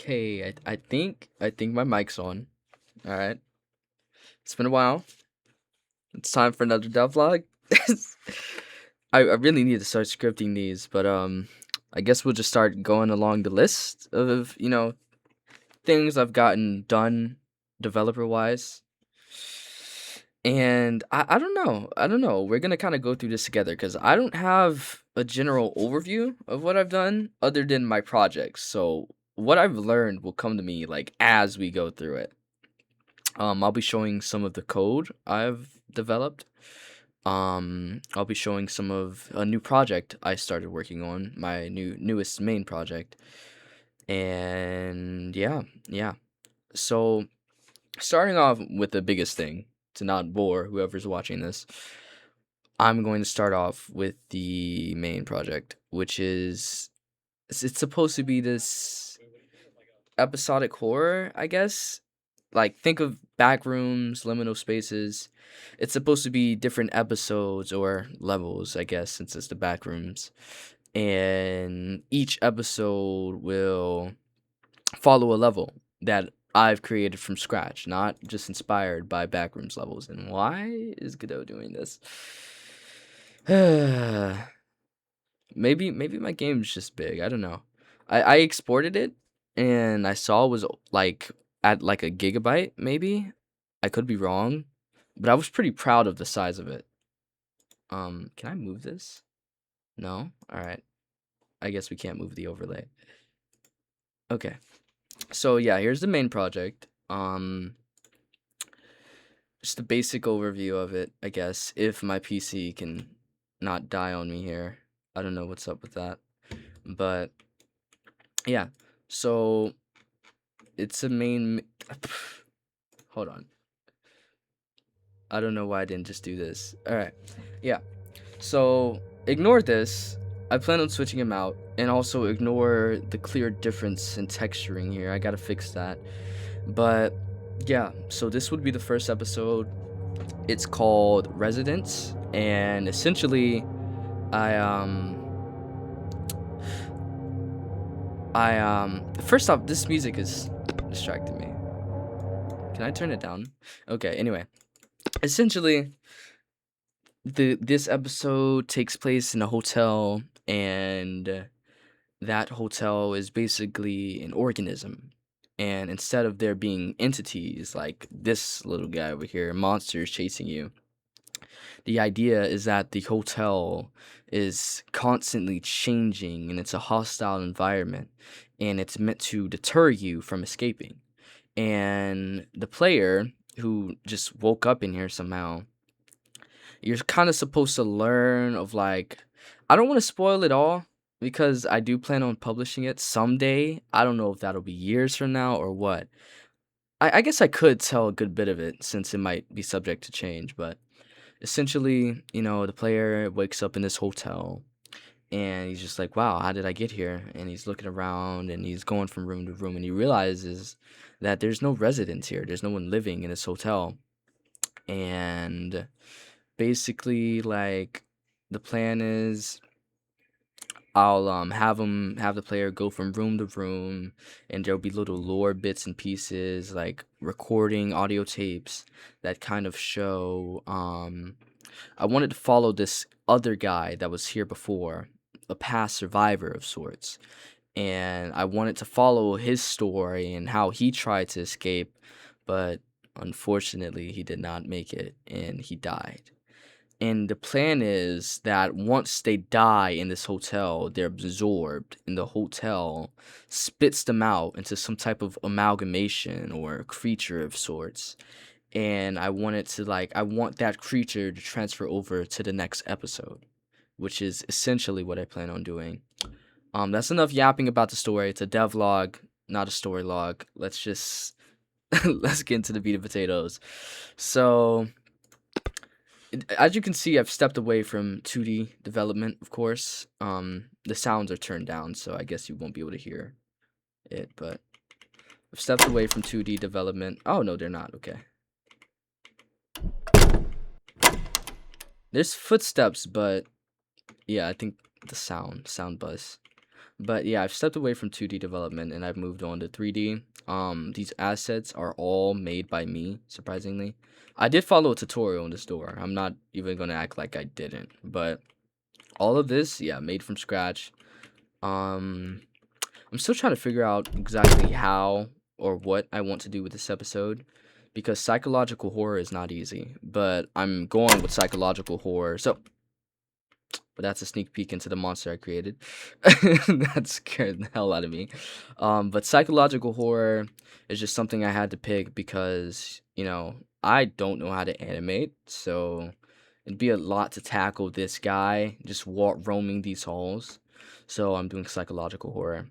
Okay, I think my mic's on. All right. It's been a while. It's time for another devlog. I really need to start scripting these, but I guess we'll just start going along the list of things I've gotten done developer wise. And I don't know. I don't know. We're gonna kind of go through this together because I don't have a general overview of what I've done other than my projects. So what I've learned will come to me like as we go through it. I'll be showing some of the code I've developed. I'll be showing some of a new project I started working on, my newest main project. And yeah. So starting off with the biggest thing to not bore whoever's watching this, I'm going to start off with the main project, which is it's supposed to be this episodic horror, I guess. Like think of back rooms, liminal spaces. It's supposed to be different episodes or levels, I guess, since it's the back rooms. And each episode will follow a level that I've created from scratch, not just inspired by backrooms levels. And why is Godot doing this? maybe my game's just big. I don't know. I exported it and I saw it was like at like a gigabyte, maybe. I could be wrong, but I was pretty proud of the size of it. Can I move this? No? Alright. I guess we can't move the overlay. Okay. So yeah, here's the main project. Just a basic overview of it, I guess, if my PC can not die on me here. I don't know what's up with that. But yeah. So it's a main hold on. I don't know why I didn't just do this. Alright. Yeah. So ignore this. I plan on switching him out. And also ignore the clear difference in texturing here. I gotta fix that. But yeah, so this would be the first episode. It's called Residence, and essentially, I first off, this music is distracting me. Can I turn it down? Okay. Anyway, essentially, this episode takes place in a hotel, and that hotel is basically an organism. And instead of there being entities like this little guy over here, monsters chasing you, the idea is that the hotel is constantly changing and it's a hostile environment and it's meant to deter you from escaping. And the player who just woke up in here somehow, you're kind of supposed to learn of like, I don't want to spoil it all because I do plan on publishing it someday. I don't know if that'll be years from now or what. I guess I could tell a good bit of it since it might be subject to change, but essentially, the player wakes up in this hotel and he's just like, wow, how did I get here? And he's looking around and he's going from room to room and he realizes that there's no residents here. There's no one living in this hotel. And basically, like, the plan is I'll have the player go from room to room, and there'll be little lore bits and pieces like recording audio tapes that kind of show. I wanted to follow this other guy that was here before, a past survivor of sorts, and I wanted to follow his story and how he tried to escape, but unfortunately he did not make it and he died. And the plan is that once they die in this hotel, they're absorbed, and the hotel spits them out into some type of amalgamation or creature of sorts. And I want that creature to transfer over to the next episode, which is essentially what I plan on doing. That's enough yapping about the story. It's a devlog, not a story log. Let's just let's get into the meat and potatoes. So as you can see, I've stepped away from 2D development, of course. The sounds are turned down, so I guess you won't be able to hear it, but I've stepped away from 2D development. Oh, no, they're not. Okay. There's footsteps, but yeah, I think the sound buzz. But yeah, I've stepped away from 2D development and I've moved on to 3D. These assets are all made by me, surprisingly. I did follow a tutorial in this door. I'm not even gonna act like I didn't. But all of this, yeah, made from scratch. Um, I'm still trying to figure out exactly how or what I want to do with this episode because psychological horror is not easy. But I'm going with psychological horror. So but that's a sneak peek into the monster I created. That scared the hell out of me. But psychological horror is just something I had to pick because, I don't know how to animate, so it'd be a lot to tackle this guy just roaming these halls. So I'm doing psychological horror.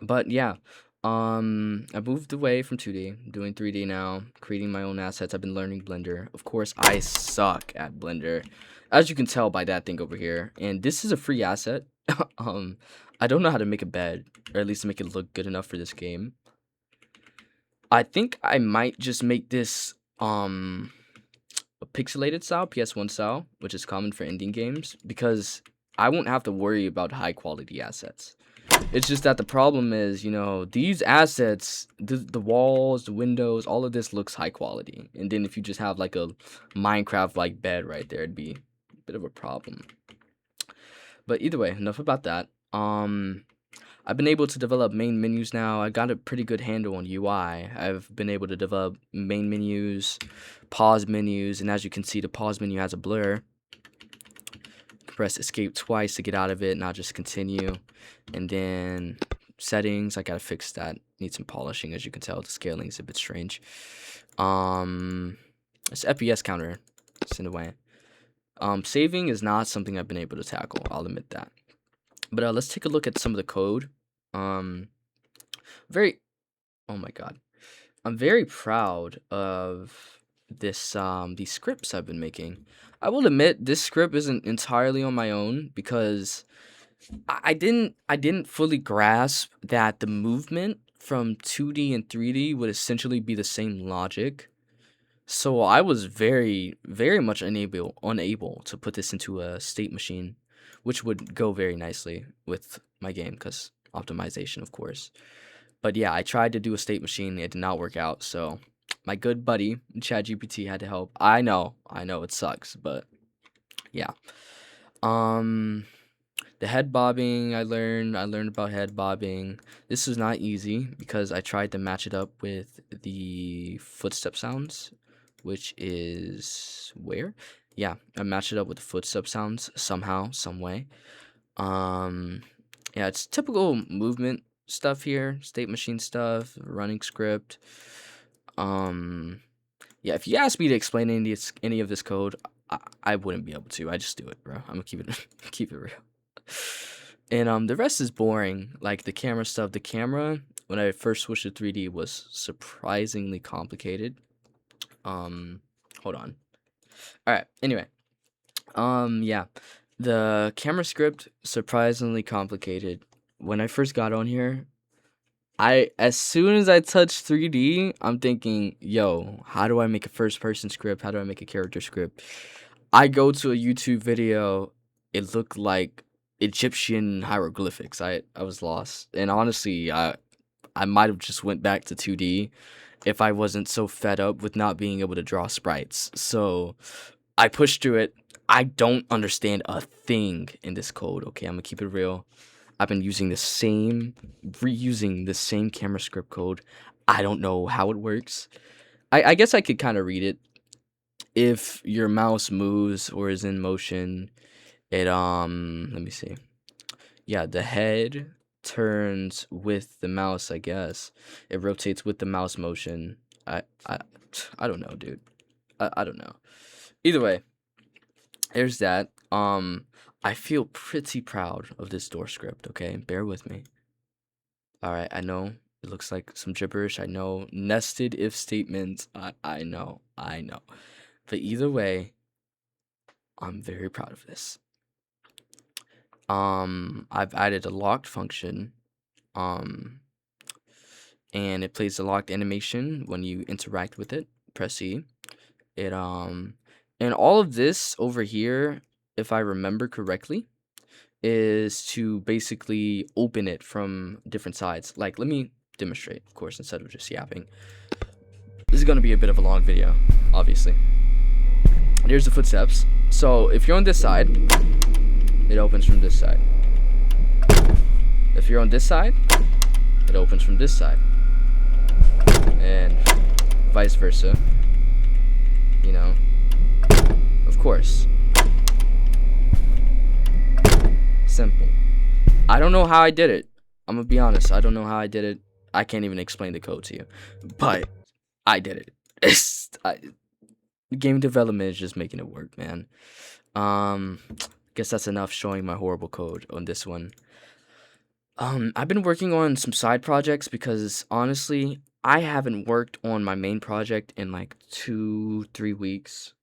But yeah, I moved away from 2D, doing 3D now, creating my own assets. I've been learning Blender. Of course, I suck at Blender, as you can tell by that thing over here. And this is a free asset. um, I don't know how to make a bed, or at least make it look good enough for this game. I think I might just make this a pixelated style, PS1 style, which is common for indie games, because I won't have to worry about high quality assets. It's just that the problem is, these assets, the walls, the windows, all of this looks high quality. And then if you just have like a Minecraft-like bed right there, it'd be a bit of a problem. But either way, enough about that. I've been able to develop main menus now. I got a pretty good handle on UI. I've been able to develop main menus, pause menus, and as you can see, the pause menu has a blur. Press escape twice to get out of it, not just continue. And then settings, I gotta fix that. Need some polishing, as you can tell. The scaling is a bit strange. It's FPS counter. It's in the way. Saving is not something I've been able to tackle. I'll admit that. But let's take a look at some of the code. Very. Oh my god. I'm very proud of these scripts I've been making. I will admit this script isn't entirely on my own because I didn't fully grasp that the movement from 2D and 3D would essentially be the same logic. So I was very, very much unable to put this into a state machine, which would go very nicely with my game because optimization, of course. But yeah, I tried to do a state machine, it did not work out. So my good buddy ChatGPT had to help. I know, it sucks, but yeah. Um, the head bobbing I learned about head bobbing. This was not easy because I tried to match it up with the footstep sounds, which is where? Yeah, I matched it up with the footstep sounds somehow, some way. Um, yeah, it's typical movement stuff here, state machine stuff, running script. Um, yeah, if you ask me to explain any of this code, I wouldn't be able to. I just do it, bro. I'm gonna keep it keep it real. And the rest is boring. Like the camera stuff. The camera, when I first switched to 3D, was surprisingly complicated. Hold on. All right. Anyway, yeah, the camera script surprisingly complicated. When I first got on here, as soon as I touch 3D, I'm thinking, yo, how do I make a first person script? How do I make a character script? I go to a YouTube video, it looked like Egyptian hieroglyphics. I was lost. And honestly, I might have just went back to 2D if I wasn't so fed up with not being able to draw sprites. So I pushed through it. I don't understand a thing in this code, okay? I'm gonna keep it real. I've been reusing the same camera script code. I don't know how it works. I guess I could kind of read it. If your mouse moves or is in motion, it let me see. Yeah, the head turns with the mouse, I guess. It rotates with the mouse motion. I don't know, dude. I don't know. Either way, there's that. I feel pretty proud of this door script, okay? Bear with me. Alright, I know it looks like some gibberish. I know nested if statements. I know. But either way, I'm very proud of this. I've added a locked function. And it plays the locked animation when you interact with it. Press E. And all of this over here, if I remember correctly, is to basically open it from different sides. Like, let me demonstrate, of course, instead of just yapping. This is going to be a bit of a long video, obviously. Here's the footsteps. So if you're on this side, it opens from this side. If you're on this side, it opens from this side. And vice versa. You know, of course. Simple. I don't know how I did it. I'm gonna be honest. I don't know how I did it. I can't even explain the code to you. But I did it. Game development is just making it work, man. Guess that's enough showing my horrible code on this one. I've been working on some side projects because honestly, I haven't worked on my main project in like 2-3 weeks.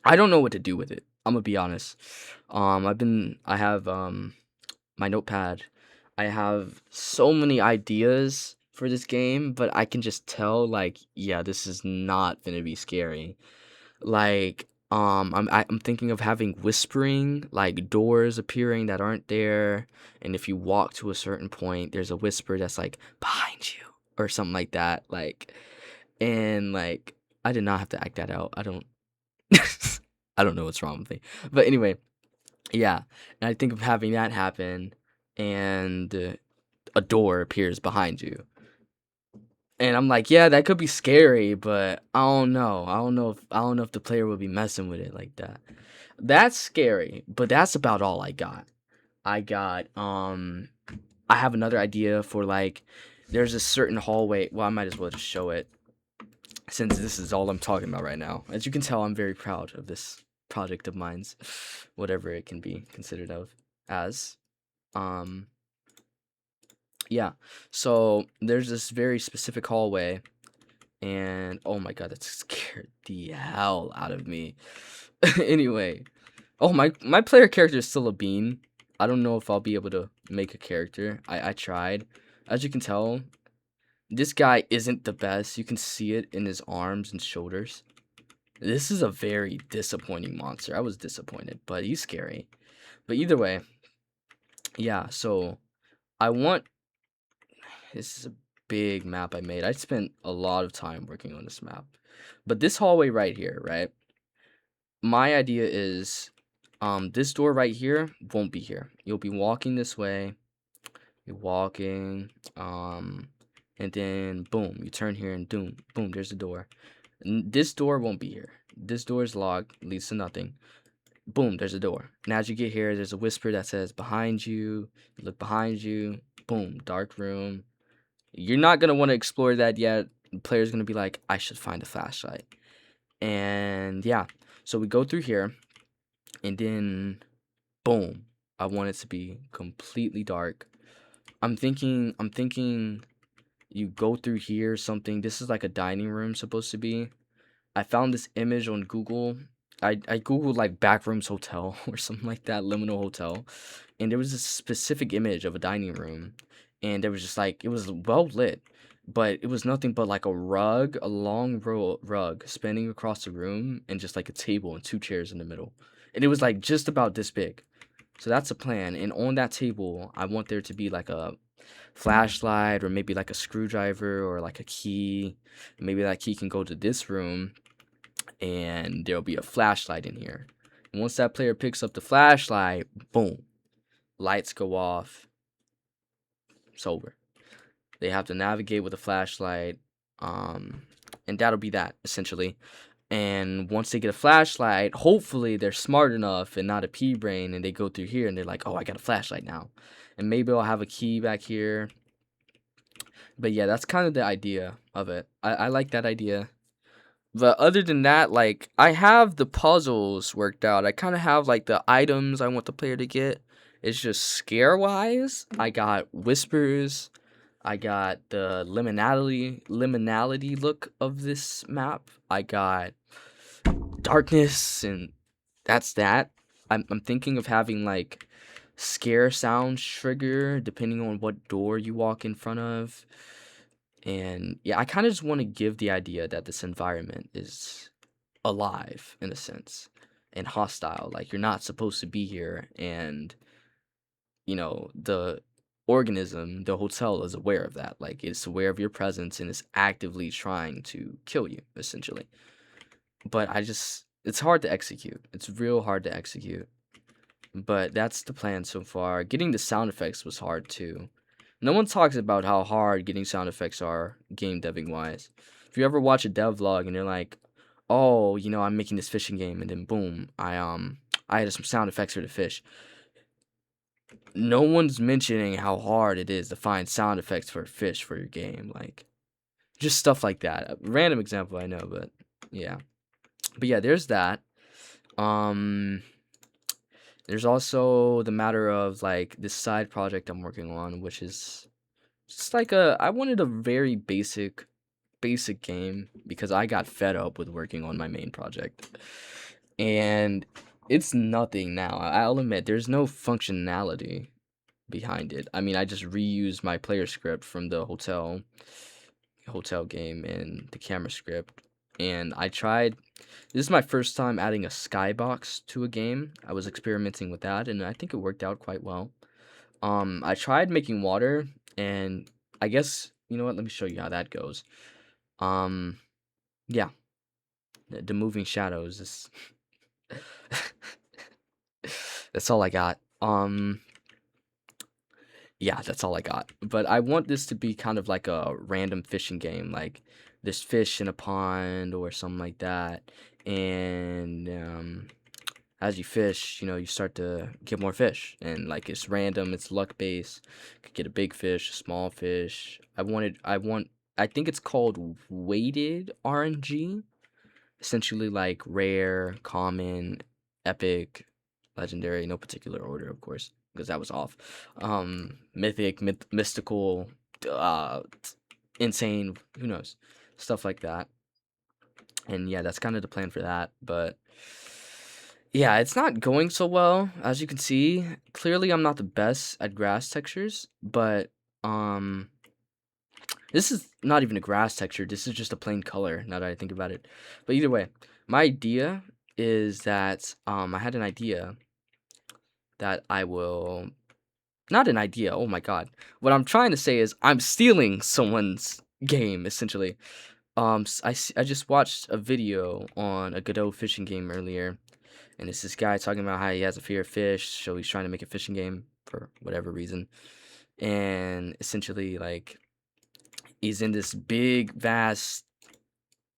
I don't know what to do with it. I'm gonna be honest. I have my notepad. I have so many ideas for this game, but I can just tell like, yeah, this is not gonna be scary. Like, I'm thinking of having whispering, like doors appearing that aren't there, and if you walk to a certain point, there's a whisper that's like behind you or something like that. Like, and like, I did not have to act that out. I don't, I don't know what's wrong with me. But anyway, yeah, and I think of having that happen, and a door appears behind you. And I'm like, yeah, that could be scary, but I don't know. I don't know if the player will be messing with it like that. That's scary, but that's about all I got. I got I have another idea for like there's a certain hallway. Well, I might as well just show it since this is all I'm talking about right now. As you can tell, I'm very proud of this project of mine's, whatever it can be considered of as. Um yeah. So there's this very specific hallway, and oh my god, that scared the hell out of me. Anyway, oh my player character is still a bean. I don't know if I'll be able to make a character. I tried. As you can tell, this guy isn't the best. You can see it in his arms and shoulders. This is a very disappointing monster. I was disappointed, but he's scary. But either way, yeah, so I want this is a big map I made. I spent a lot of time working on this map. But this hallway right here, right? My idea is this door right here won't be here. You'll be walking this way. You're walking and then boom, you turn here and boom, there's the door. This door won't be here. This door is locked, leads to nothing. Boom, there's a door. And as you get here, there's a whisper that says behind you. You look behind you. Boom, dark room. You're not going to want to explore that yet. The player's going to be like, I should find a flashlight. And yeah, so we go through here. And then, boom, I want it to be completely dark. I'm thinking you go through here something. This is like a dining room supposed to be. I found this image on Google. I Googled like Backrooms Hotel or something like that, Liminal Hotel. And there was this specific image of a dining room. And there was just like, it was well lit. But it was nothing but like a rug, a long rug spanning across the room. And just like a table and 2 chairs in the middle. And it was like just about this big. So that's the plan. And on that table, I want there to be like a flashlight or maybe like a screwdriver or like a key. Maybe that key can go to this room and there'll be a flashlight in here. And once that player picks up the flashlight, boom, lights go off. It's over. They have to navigate with a flashlight. And that'll be that essentially. And once they get a flashlight, hopefully they're smart enough and not a pea brain, and they go through here and they're like, oh, I got a flashlight now. And maybe I'll have a key back here. But yeah, that's kind of the idea of it. I like that idea. But other than that, like, I have the puzzles worked out. I kind of have, like, the items I want the player to get. It's just scare-wise. I got whispers. I got the liminality look of this map. I got darkness, and that's that. I'm thinking of having, like, scare sounds trigger depending on what door you walk in front of. And yeah, I kind of just want to give the idea that this environment is alive in a sense and hostile. Like, you're not supposed to be here, and the organism, the hotel is aware of that. Like it's aware of your presence and is actively trying to kill you, essentially. But it's hard to execute. It's real hard to execute. But that's the plan so far. Getting the sound effects was hard too. No one talks about how hard getting sound effects are game deving wise. If you ever watch a dev vlog and you're like, "Oh, I'm making this fishing game," and then boom, I added some sound effects for the fish. No one's mentioning how hard it is to find sound effects for a fish for your game, like just stuff like that. A random example, I know, but yeah. But yeah, there's that. Um, there's also the matter of like this side project I'm working on, which is just like I wanted a very basic game because I got fed up with working on my main project. And it's nothing now. I'll admit there's no functionality behind it. I mean, I just reused my player script from the hotel game and the camera script. And this is my first time adding a skybox to a game. I was experimenting with that and I think it worked out quite well. I tried making water and I guess, you know what, let me show you how that goes. Um, yeah, the moving shadows is that's all I got. Yeah, that's all I got. But I want this to be kind of like a random fishing game, like there's fish in a pond or something like that. And as you fish, you start to get more fish. And like it's random, it's luck based. Could get a big fish, a small fish. I think it's called weighted RNG. Essentially like rare, common, epic, legendary, no particular order, of course, because that was off. Mythic, mystical, uh, insane, who knows, stuff like that. And yeah, that's kind of the plan for that. But yeah, it's not going so well, as you can see. Clearly, I'm not the best at grass textures, but um, this is not even a grass texture. This is just a plain color. Now that I think about it, but either way, my idea is that I had an idea that I will not an idea. Oh my god, what I'm trying to say is I'm stealing someone's game essentially. I just watched a video on a Godot fishing game earlier, and it's this guy talking about how he has a fear of fish, so he's trying to make a fishing game for whatever reason, and essentially like he's in this big vast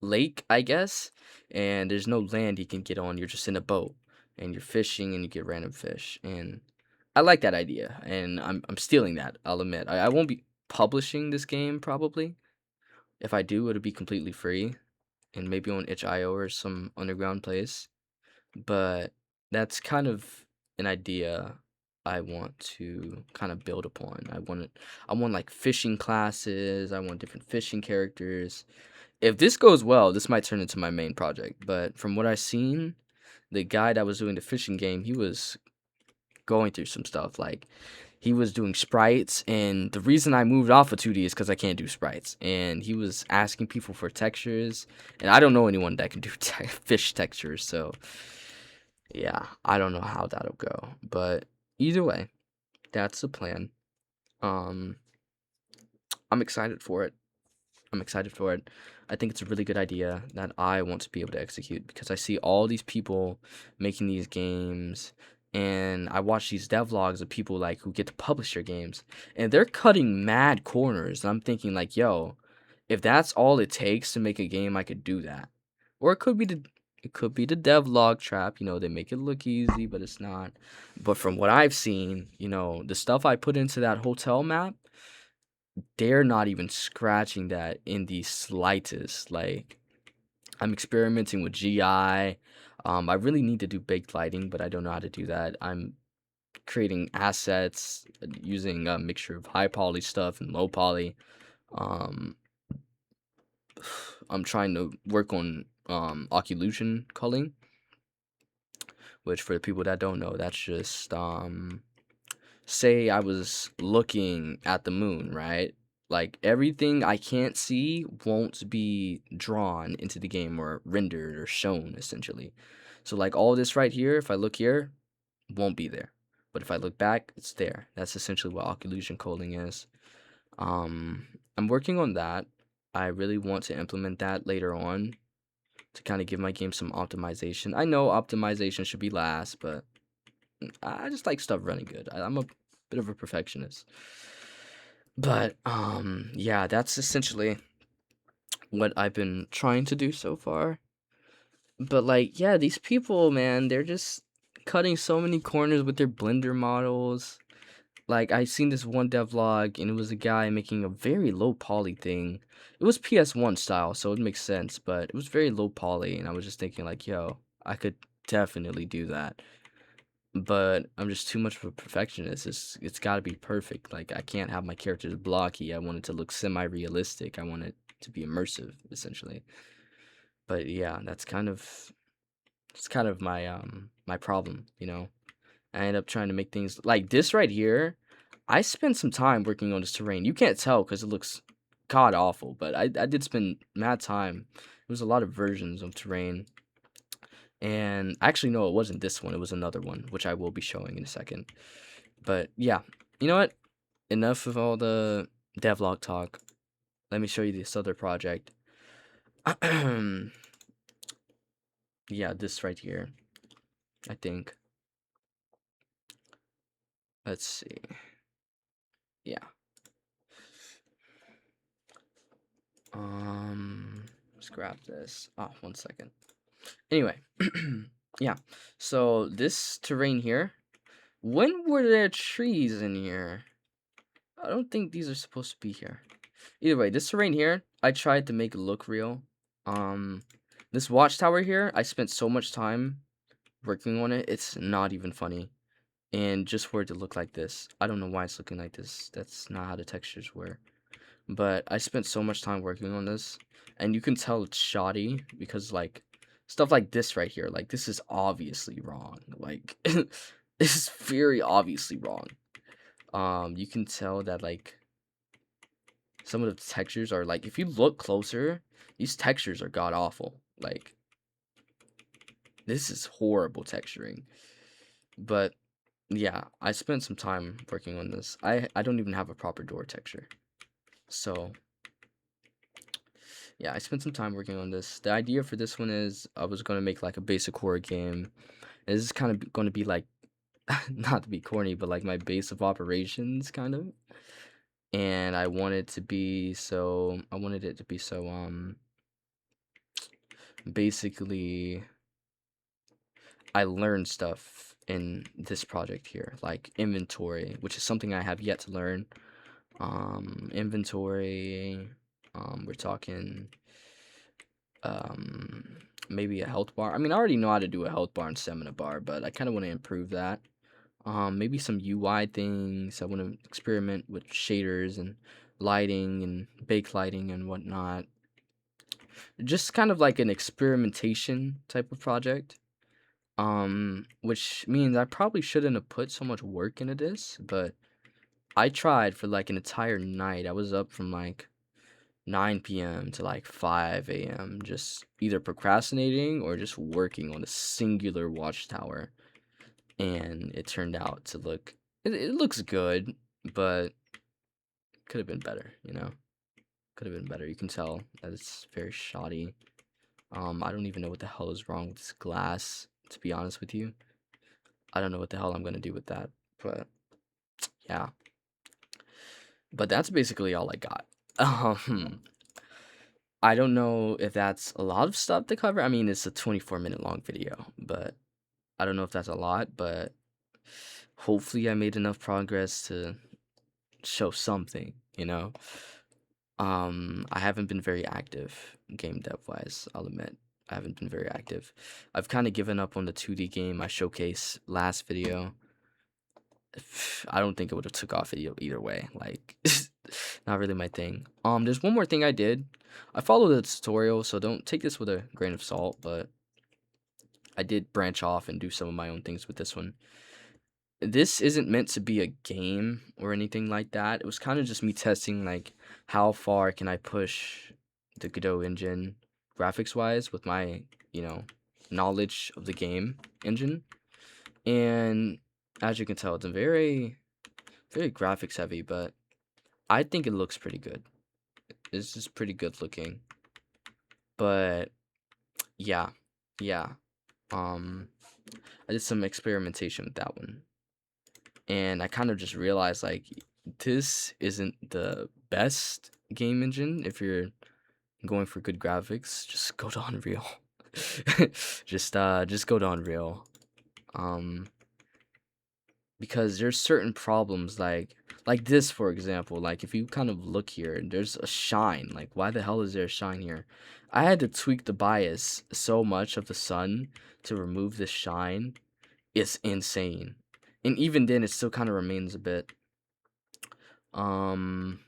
lake, I guess, and there's no land you can get on. You're just in a boat and you're fishing and you get random fish. And I like that idea, and I'm stealing that. I'll admit. I won't be publishing this game probably. If I do, it'll be completely free and maybe on itch.io or some underground place. But that's kind of an idea I want to kind of build upon. I want like fishing classes. I want different fishing characters. If this goes well, this might turn into my main project. But from what I've seen, the guy that was doing the fishing game, he was going through some stuff. Like he was doing sprites, and the reason I moved off of 2D is because I can't do sprites. And he was asking people for textures, and I don't know anyone that can do fish textures. So yeah, I don't know how that'll go. But either way, that's the plan. Um, I'm excited for it. I'm excited for it. I think it's a really good idea that I want to be able to execute because I see all these people making these games and I watch these devlogs of people like who get to publish their games and they're cutting mad corners. And I'm thinking like, yo, if that's all it takes to make a game, I could do that. Or it could be the devlog trap, they make it look easy, but it's not. But from what I've seen, the stuff I put into that hotel map, they're not even scratching that in the slightest. Like I'm experimenting with GI. I really need to do baked lighting, but I don't know how to do that. I'm creating assets using a mixture of high poly stuff and low poly. Um, I'm trying to work on occlusion culling, which for the people that don't know, that's just say I was looking at the moon, right? Like everything I can't see won't be drawn into the game or rendered or shown essentially. So like all this right here, if I look here, won't be there. but if I look back, it's there. That's essentially what occlusion culling is. Um, I'm working on that. I really want to implement that later on to kind of give my game some optimization. I know optimization should be last, but I just like stuff running good. I'm a bit of a perfectionist. But yeah, that's essentially what I've been trying to do so far. But like, yeah, these people, man, they're just cutting so many corners with their Blender models. Like, I seen this one devlog, and it was a guy making a very low poly thing. It was PS1 style, so it makes sense, but it was very low poly, and I was just thinking, like, yo, I could definitely do that. But I'm just too much of a perfectionist. It's got to be perfect. Like, I can't have my characters blocky. I want it to look semi-realistic. I want it to be immersive, essentially. But yeah, it's kind of my problem, you know. I end up trying to make things like this right here. I spent some time working on this terrain. You can't tell because it looks god awful, but I did spend mad time. It was a lot of versions of terrain. And actually, no, it wasn't this one. It was another one, which I will be showing in a second. But yeah, you know what? Enough of all the devlog talk. Let me show you this other project. Yeah, this right here, I think. Let's see. Yeah. Let's grab this. Oh, 1 second. Anyway, yeah. So this terrain here. When were there trees in here? I don't think these are supposed to be here. Either way, this terrain here, I tried to make it look real. Um, this watchtower here, I spent so much time working on it. It's not even funny. And just for it to look like this, I don't know why it's looking like this. That's not how the textures were. But I spent so much time working on this, and you can tell it's shoddy because like stuff like this right here, like this is obviously wrong. Like this is very obviously wrong. You can tell that like some of the textures are like if you look closer, these textures are god awful. Like this is horrible texturing. But yeah, I spent some time working on this. I don't even have a proper door texture. So yeah, I spent some time working on this. The idea for this one is I was gonna make like a basic horror game. This is kind of gonna be like, not to be corny, but like my base of operations, kind of. And I wanted it to be so basically I learned stuff in this project here, like inventory, which is something I have yet to learn. Inventory, we're talking um maybe a health bar. I mean, I already know how to do a health bar and stamina bar, but I kind of want to improve that. Maybe some UI things. I want to experiment with shaders and lighting and bake lighting and whatnot. Just kind of like an experimentation type of project. Which means I probably shouldn't have put so much work into this, but I tried for like an entire night. I was up from like 9 p.m. to like 5 a.m. just either procrastinating or just working on a singular watchtower. And it turned out to look, it looks good, but could have been better, you know? Could have been better. You can tell that it's very shoddy. I don't even know what the hell is wrong with this glass, to be honest with you. I don't know what the hell I'm gonna do with that, but yeah. But that's basically all I got. Um, I don't know if that's a lot of stuff to cover. I mean, it's a 24-minute long video, but I don't know if that's a lot, but hopefully I made enough progress to show something, you know? I haven't been very active game dev wise, I'll admit. I haven't been very active. I've kind of given up on the 2D game I showcased last video. I don't think it would have took off either way. Like, not really my thing. There's one more thing I did. I followed the tutorial, so don't take this with a grain of salt, but I did branch off and do some of my own things with this one. This isn't meant to be a game or anything like that. It was kind of just me testing, like, how far can I push the Godot engine graphics wise with my, you know, knowledge of the game engine. And As you can tell, it's a very graphics heavy, but I think it looks pretty good. It's just pretty good looking. But yeah, yeah. Um, I did some experimentation with that one, and I kind of just realized like this isn't the best game engine if you're going for good graphics. Just go to Unreal. just go to Unreal. Um, because there's certain problems like this, for example. Like if you kind of look here, there's a shine. Like why the hell is there a shine here? I had to tweak the bias so much of the sun to remove this shine. It's insane. And even then it still kind of remains a bit. Um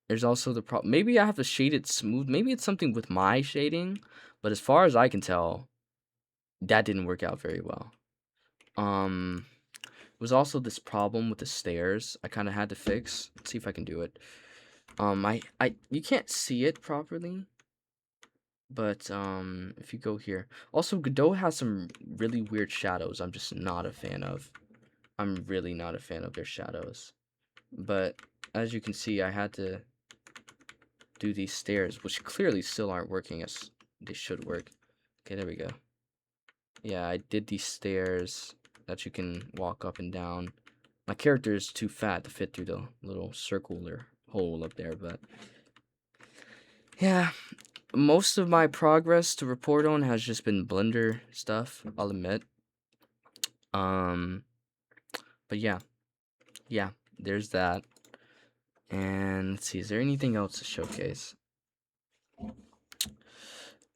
there's also the problem. Maybe I have to shade it smooth. Maybe it's something with my shading, but as far as I can tell, that didn't work out very well. Um was also this problem with the stairs I kind of had to fix. Let's see if I can do it. I you can't see it properly, but if you go here. Also, Godot has some really weird shadows I'm just not a fan of. I'm really not a fan of their shadows. But as you can see, I had to do these stairs, which clearly still aren't working as they should work. Okay, there we go. Yeah, I did these stairs that you can walk up and down. My character is too fat to fit through the little circular hole up there, but yeah, most of my progress to report on has just been Blender stuff, I'll admit. Um, but yeah, there's that. And let's see, is there anything else to showcase?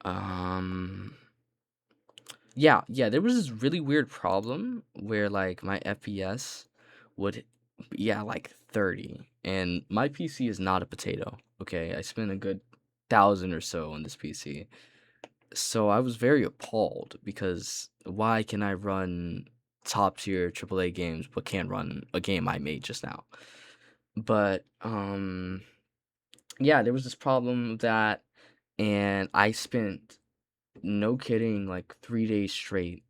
Um, yeah, there was this really weird problem where like my FPS would, yeah, like 30, and my PC is not a potato. Okay, I spent a good 1,000 or so on this PC, so I was very appalled because why can I run top tier AAA games but can't run a game I made just now? But yeah, there was this problem with that, and I spent, no kidding, like 3 days straight,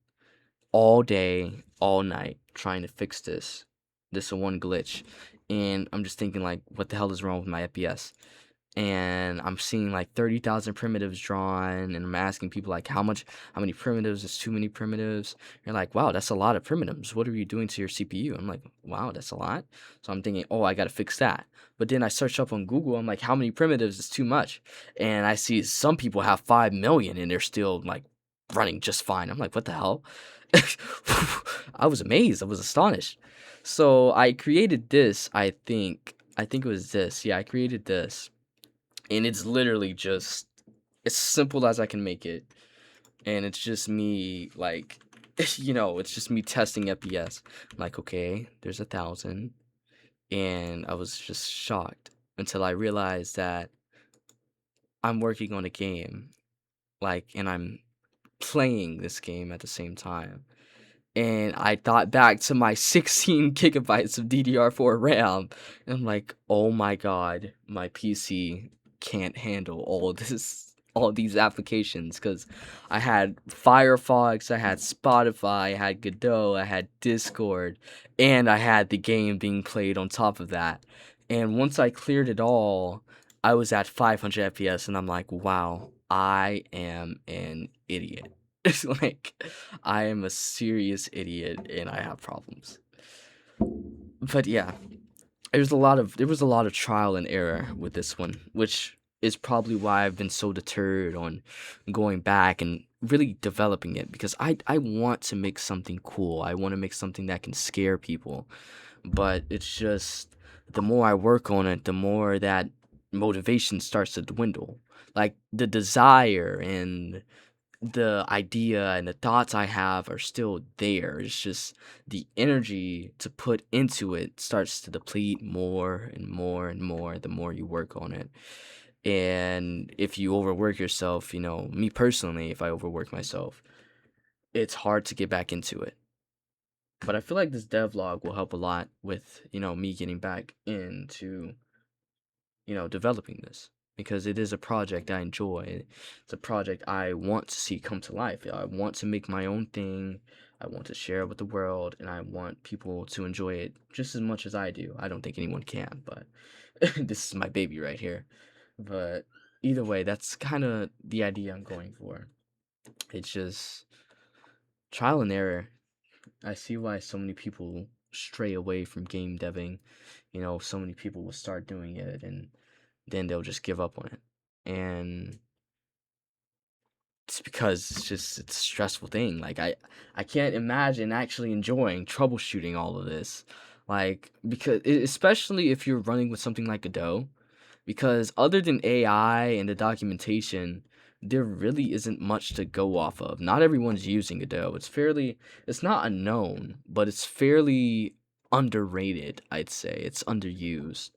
all day, all night, trying to fix this one glitch. And I'm just thinking like, what the hell is wrong with my FPS? And I'm seeing like 30,000 primitives drawn, and I'm asking people like, how many primitives is too many primitives? You're like, wow, that's a lot of primitives. What are you doing to your CPU? I'm like, wow, that's a lot. So I'm thinking, oh, I gotta fix that. But then I search up on Google. I'm like, how many primitives is too much? And I see some people have 5 million and they're still like running just fine. I'm like, what the hell? I was amazed. I was astonished. So I created this. I think it was this. Yeah, I created this, and it's literally just as simple as I can make it, and it's just me like, it's just me testing FPS. I'm like, okay, there's 1,000, and I was just shocked until I realized that I'm working on a game, like, and I'm playing this game at the same time. And I thought back to my 16 gigabytes of DDR4 RAM, and I'm like, oh my god, my PC can't handle all these applications, because I had Firefox, I had Spotify, I had Godot, I had Discord, and I had the game being played on top of that. And once I cleared it all, I was at 500 FPS, and I'm like, wow, I am an idiot. It's like, I am a serious idiot and I have problems. But yeah, there was a lot of trial and error with this one, which is probably why I've been so deterred on going back and really developing it, because I want to make something cool. I want to make something that can scare people. But it's just, the more I work on it, the more that motivation starts to dwindle. Like the desire and the idea and the thoughts I have are still there. It's just the energy to put into it starts to deplete more and more and more the more you work on it. And if you overwork yourself, me personally, if I overwork myself, it's hard to get back into it. But I feel like this devlog will help a lot with, me getting back into, developing this, because it is a project I enjoy. It's a project I want to see come to life. I want to make my own thing. I want to share it with the world, and I want people to enjoy it just as much as I do. I don't think anyone can, but this is my baby right here. But either way, that's kind of the idea I'm going for. It's just trial and error. I see why so many people stray away from game deving. So many people will start doing it and then they'll just give up on it. And it's because it's a stressful thing. Like I can't imagine actually enjoying troubleshooting all of this. Like because especially if you're running with something like Godot, because other than AI and the documentation, there really isn't much to go off of. Not everyone's using Godot. It's not unknown, but it's fairly underrated, I'd say. It's underused.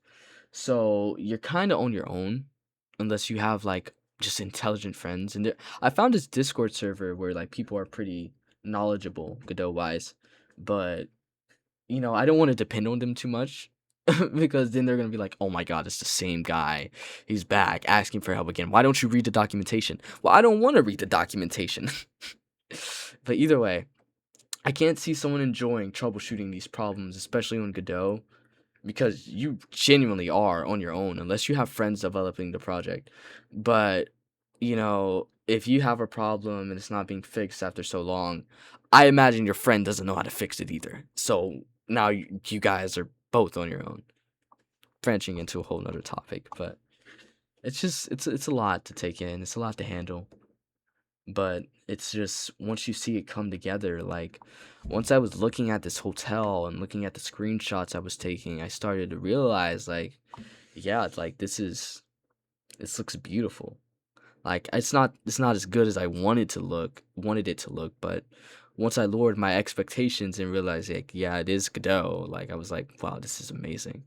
So you're kind of on your own unless you have like just intelligent friends. And I found this Discord server where like people are pretty knowledgeable Godot wise, but I don't want to depend on them too much because then they're gonna be like, "Oh my God, it's the same guy. He's back asking for help again. Why don't you read the documentation?" Well, I don't want to read the documentation. But either way, I can't see someone enjoying troubleshooting these problems, especially on Godot, because you genuinely are on your own unless you have friends developing the project. But, if you have a problem and it's not being fixed after so long, I imagine your friend doesn't know how to fix it either. So now you guys are both on your own, branching into a whole nother topic. But it's a lot to take in. It's a lot to handle. But it's just once you see it come together, like once I was looking at this hotel and looking at the screenshots I was taking, I started to realize like, yeah, it's like this looks beautiful. Like it's not as good as I wanted it to look, but once I lowered my expectations and realized like, yeah, it is Godot, like I was like, wow, this is amazing.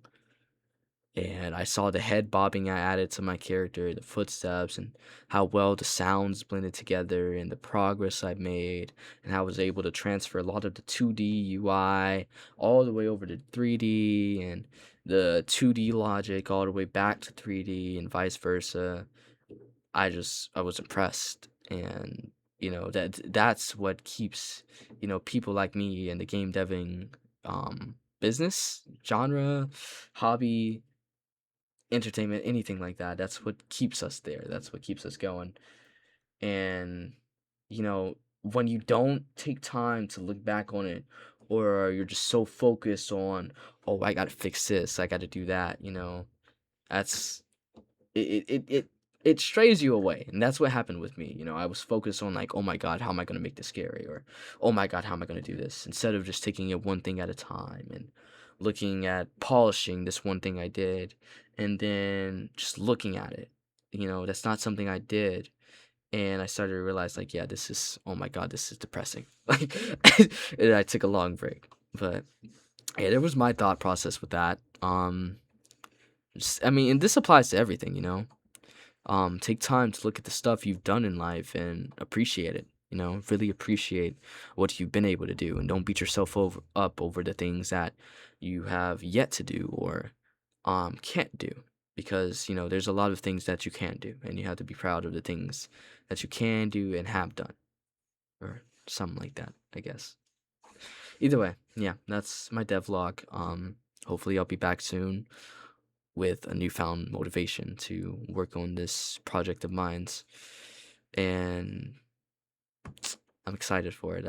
And I saw the head bobbing I added to my character, the footsteps, and how well the sounds blended together, and the progress I made, and how I was able to transfer a lot of the 2D UI all the way over to 3D, and the 2D logic all the way back to 3D, and vice versa. I was impressed, and that's what keeps people like me in the game deving business genre hobby entertainment, anything like that. That's what keeps us there. That's what keeps us going. And when you don't take time to look back on it, or you're just so focused on, oh, I gotta fix this, I gotta do that. That's it strays you away, and that's what happened with me. I was focused on like, oh my God, how am I gonna make this scary, or oh my God, how am I gonna do this, instead of just taking it one thing at a time and looking at polishing this one thing I did, and then just looking at it. That's not something I did, and I started to realize like, yeah, this is, oh my God, this is depressing. Like, and I took a long break, but yeah, there was my thought process with that. I mean, and this applies to everything. Take time to look at the stuff you've done in life and appreciate it. Really appreciate what you've been able to do, and don't beat yourself up over the things that you have yet to do or can't do, because there's a lot of things that you can do, and you have to be proud of the things that you can do and have done, or something like that, I guess. Either way, yeah, that's my devlog. Hopefully I'll be back soon with a newfound motivation to work on this project of mine's, and I'm excited for it.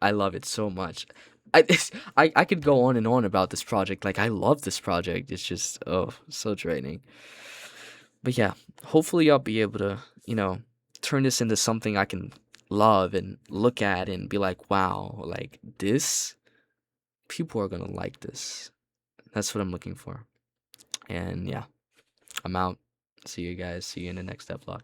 I love it so much. I could go on and on about this project. Like I love this project. It's just so draining. But yeah, hopefully I'll be able to turn this into something I can love and look at and be like, wow, like this, people are gonna like this. That's what I'm looking for. And yeah, I'm out. See you guys. See you in the next vlog.